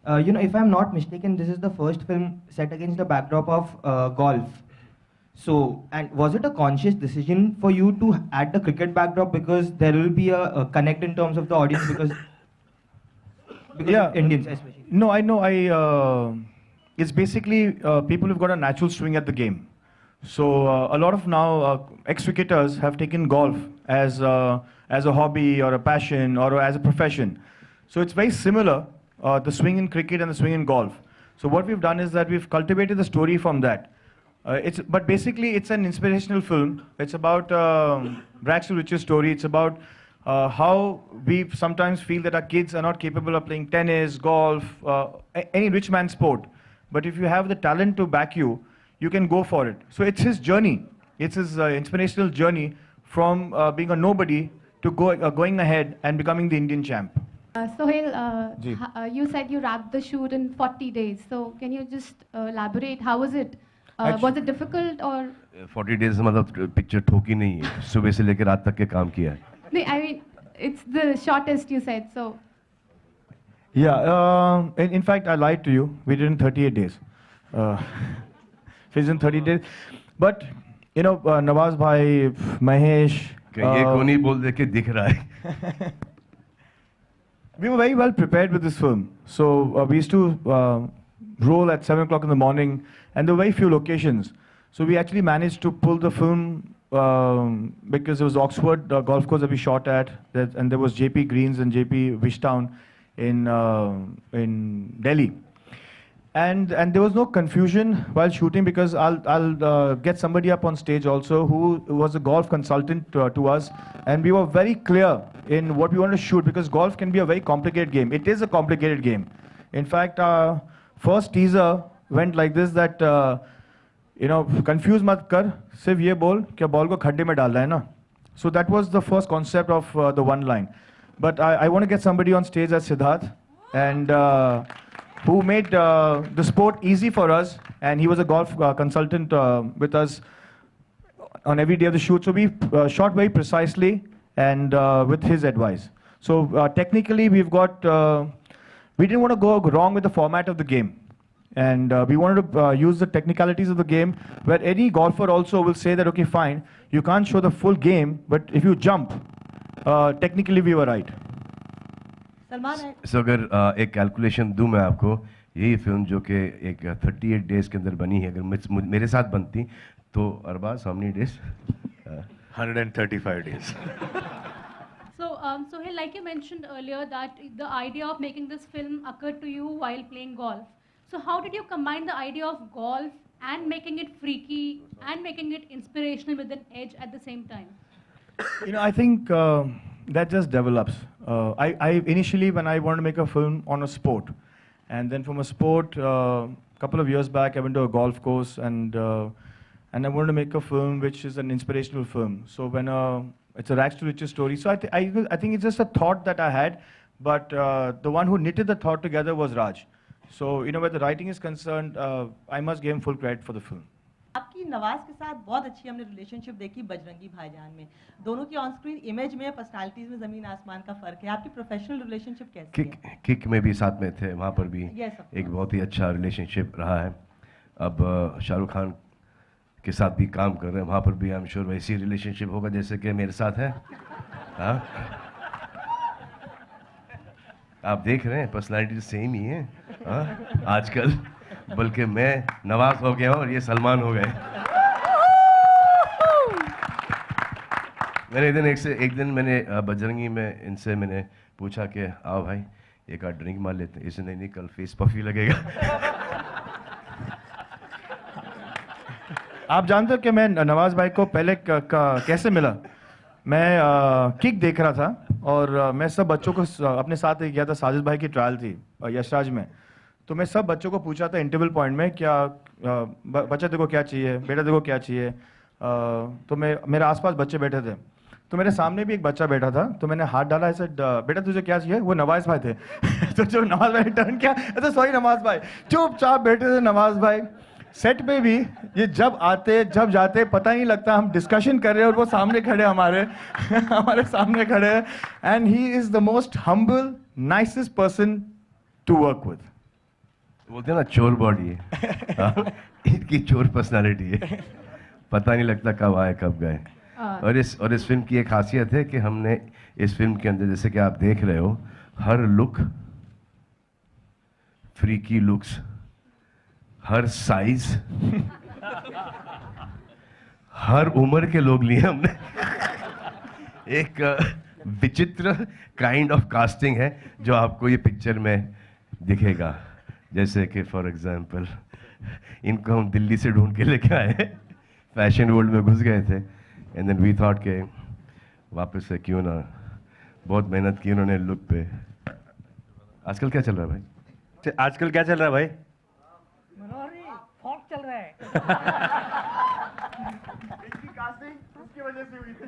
If I'm not mistaken, this is the first film set against the backdrop of golf. So, and was it a conscious decision for you to add the cricket backdrop because there will be a connect in terms of the audience because Yeah. of Indians especially? No, I know. It's basically people who've got a natural swing at the game. So a lot of now ex-cricketers have taken golf as a hobby or a passion or as a profession. So it's very similar, the swing in cricket and the swing in golf. So what we've done is that we've cultivated the story from that. But basically it's an inspirational film. It's about rags to riches story. It's about how we sometimes feel that our kids are not capable of playing tennis, golf, any rich man sport. But if you have the talent to back you, you can go for it. So it's his journey. It's his inspirational journey from being a nobody to going ahead and becoming the Indian champ. Sohail, Ji. you said you wrapped the shoot in 40 days. So can you just elaborate? How was it? Actu- Was it difficult or? 40 days मतलब picture ठोकी नहीं है सुबह से लेकर रात तक के काम किया है No, I mean, it's the shortest you said. So Yeah, in fact, I lied to you. We did in 38 days. Finished in 30 days. But, Nawaz Bhai, Mahesh. ये कोनी बोल दे के दिख रहा है We were very well prepared with this film. So we used to roll at 7 o'clock in the morning, and there were very few locations. So we actually managed to pull the film because it was Oxford golf course that we shot at, and there was JP Greens and JP Wishtown in Delhi. And there was no confusion while shooting because I'll get somebody up on stage also who was a golf consultant to us, and we were very clear in what we wanted to shoot because golf can be a very complicated game. It is a complicated game. In fact, our first teaser went like this that confuse mat kar, sirf ye bol कि ball को खड्डे में डालना है ना. So that was the first concept of the one line. But I want to get somebody on stage as Siddharth, and who made the sport easy for us, and he was a golf consultant with us on every day of the shoot. So we shot very precisely and with his advice. So technically, we've got. We didn't want to go wrong with the format of the game. And we wanted to use the technicalities of the game where any golfer also will say that, okay, fine, you can't show the full game, but if you jump, technically we were right. Salman सो अगर एक calculation दूं मैं आपको यही film जो कि एक 38 days के अंदर बनी है अगर मेरे साथ बनती तो Arbaaz how many days 135 days. So, Sohail, like you mentioned earlier, that the idea of making this film occurred to you while playing golf. So, how did you combine the idea of golf and making it freaky and making it inspirational with an edge at the same time? I think that just develops. I initially, when I wanted to make a film on a sport, and then from a sport, a couple of years back, I went to a golf course, and I wanted to make a film which is an inspirational film. So when it's a rags to riches story. So I think it's just a thought that I had, but the one who knitted the thought together was Raj. So where the writing is concerned, I must give him full credit for the film. आपकी नवाज के साथ बहुत अच्छी हमने relationship देखी बजरंगी भाईजान में दोनों की ऑन स्क्रीन इमेज में पर्सनालिटीज में जमीन आसमान का फर्क है आपकी प्रोफेशनल रिलेशनशिप कैसी है किक में भी साथ में थे वहाँ पर भी Yes, of course. एक बहुत ही अच्छा रिलेशनशिप रहा है अब शाहरुख खान के साथ भी काम कर रहे हैं वहाँ पर भी आई एम श्योर वैसी रिलेशनशिप होगा जैसे कि मेरे साथ है हाँ आप देख रहे हैं पर्सनालिटी सेम ही है हाँ आजकल बल्कि मैं नवाज हो गया हूँ और ये सलमान हो गए मैंने एक दिन मैंने बजरंगी में इनसे मैंने पूछा कि आओ भाई एक आध ड्रिंक मार लेते हैं इसने नहीं कल फेस पफी लगेगा आप जानते हो कि मैं नवाज भाई को पहले कैसे मिला मैं किक देख रहा था और मैं सब बच्चों को अपने साथ गया था साजिद भाई की ट्रायल थी यशराज में तो मैं सब बच्चों को पूछा था इंटरवल पॉइंट में क्या बच्चा देखो क्या चाहिए बेटा देखो क्या चाहिए तो मेरे आसपास बच्चे बैठे थे तो मेरे सामने भी एक बच्चा बैठा था तो मैंने हाथ डाला ऐसे बेटा तुझे क्या चाहिए वो नवाज भाई थे तो जो नवाज भाई टर्न किया अच्छा सॉरी नवाज भाई चुपचाप बैठे थे नवाज भाई सेट पे भी ये जब आते जब जाते पता ही नहीं लगता हम डिस्कशन कर रहे हैं और वो सामने खड़े हमारे हमारे सामने खड़े हैं and he is the most humble nicest person to work with बोलते हैं ना चोर बॉडी है हाँ, इनकी चोर पर्सनालिटी है, पता नहीं लगता कब आए कब गए। और इस फिल्म की एक खासियत है कि हमने इस फिल्म के अंदर, जैसे कि आप देख रहे हो, हर लुक, फ्रीकी लुक्स, हर साइज, हर उम्र के लोग लिए हमने। एक विचित्र काइंड ऑफ कास्टिंग है जो आपको ये पिक्चर में दिखेगा। जैसे कि फॉर एग्जांपल इनको हम दिल्ली से ढूंढ के लेके आए, फैशन वर्ल्ड में घुस गए थे, एंड देन वी थॉट के वापस से क्यों ना, बहुत मेहनत की उन्होंने लुक पे। आजकल क्या चल रहा है भाई? आजकल क्या चल रहा है भाई? फॉक चल रहा है। इसकी कास्टिंग उसकी वजह से हुई थी।